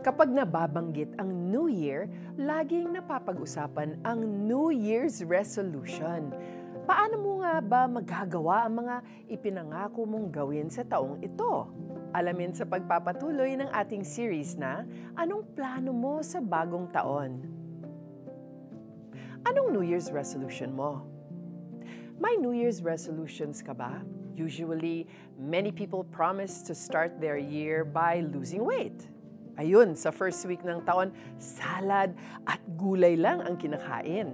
Kapag nababanggit ang New Year, laging napapag-usapan ang New Year's resolution. Paano mo nga ba magagawa ang mga ipinangako mong gawin sa taong ito? Alamin sa pagpapatuloy ng ating series na Anong Plano Mo sa Bagong Taon? Anong New Year's resolution mo? May New Year's resolutions ka ba? Usually, many people promise to start their year by losing weight. Ayun, sa first week ng taon, salad at gulay lang ang kinakain.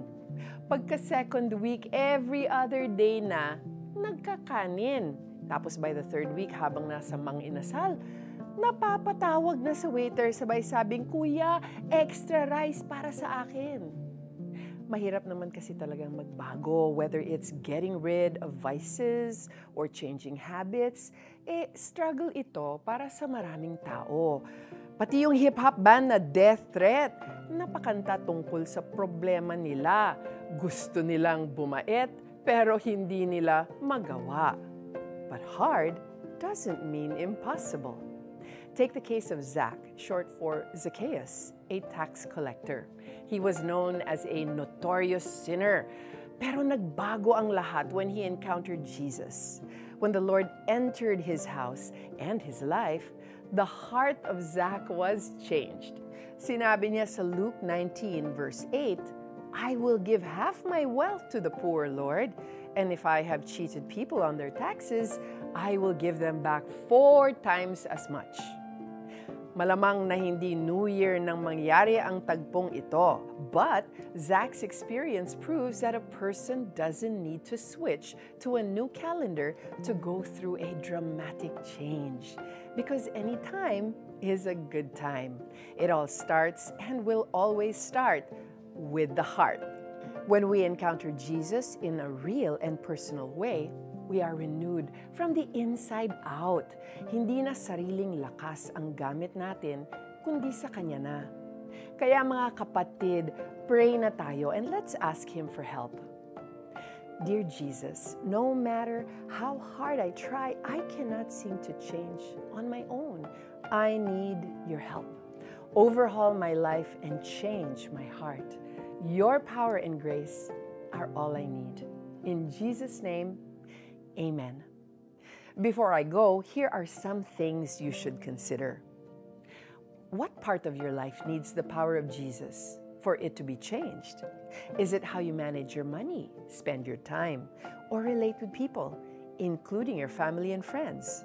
Pagka second week, every other day na, nagkakanin. Tapos by the third week, habang nasa mang-inasal, napapatawag na sa waiter sabay sabing, "Kuya, extra rice para sa akin." Mahirap naman kasi talagang magbago, whether it's getting rid of vices or changing habits, struggle ito para sa maraming tao. Pati yung hip-hop band na Death Threat, napakanta tungkol sa problema nila. Gusto nilang bumait, pero hindi nila magawa. But hard doesn't mean impossible. Take the case of Zach, short for Zacchaeus, a tax collector. He was known as a notorious sinner, pero nagbago ang lahat when he encountered Jesus. When the Lord entered his house and his life, the heart of Zach was changed. Sinabi niya sa Luke 19 verse 8, "I will give half my wealth to the poor, Lord, and if I have cheated people on their taxes, I will give them back 4 times as much." Malamang na hindi New Year nang mangyari ang tagpong ito. But Zach's experience proves that a person doesn't need to switch to a new calendar to go through a dramatic change. Because any time is a good time. It all starts and will always start with the heart. When we encounter Jesus in a real and personal way, we are renewed from the inside out. Hindi na sariling lakas ang gamit natin, kundi sa Kanya na. Kaya mga kapatid, pray na tayo and let's ask Him for help. Dear Jesus, no matter how hard I try, I cannot seem to change on my own. I need your help. Overhaul my life and change my heart. Your power and grace are all I need. In Jesus' name, Amen. Before I go, here are some things you should consider. What part of your life needs the power of Jesus for it to be changed? Is it how you manage your money, spend your time, or relate with people, including your family and friends?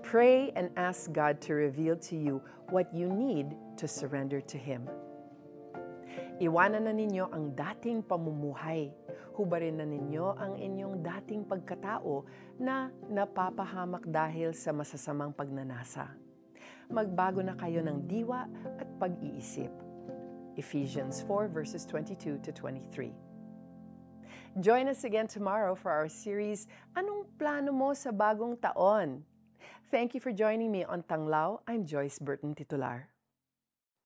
Pray and ask God to reveal to you what you need to surrender to Him. Iwanan na ninyo ang dating pamumuhay. Hubarin na ninyo ang inyong dating pagkatao na napapahamak dahil sa masasamang pagnanasa. Magbago na kayo ng diwa at pag-iisip. Ephesians 4 verses 22 to 23. Join us again tomorrow for our series, Anong Plano Mo sa Bagong Taon? Thank you for joining me on Tanglaw. I'm Joyce Burton Titular.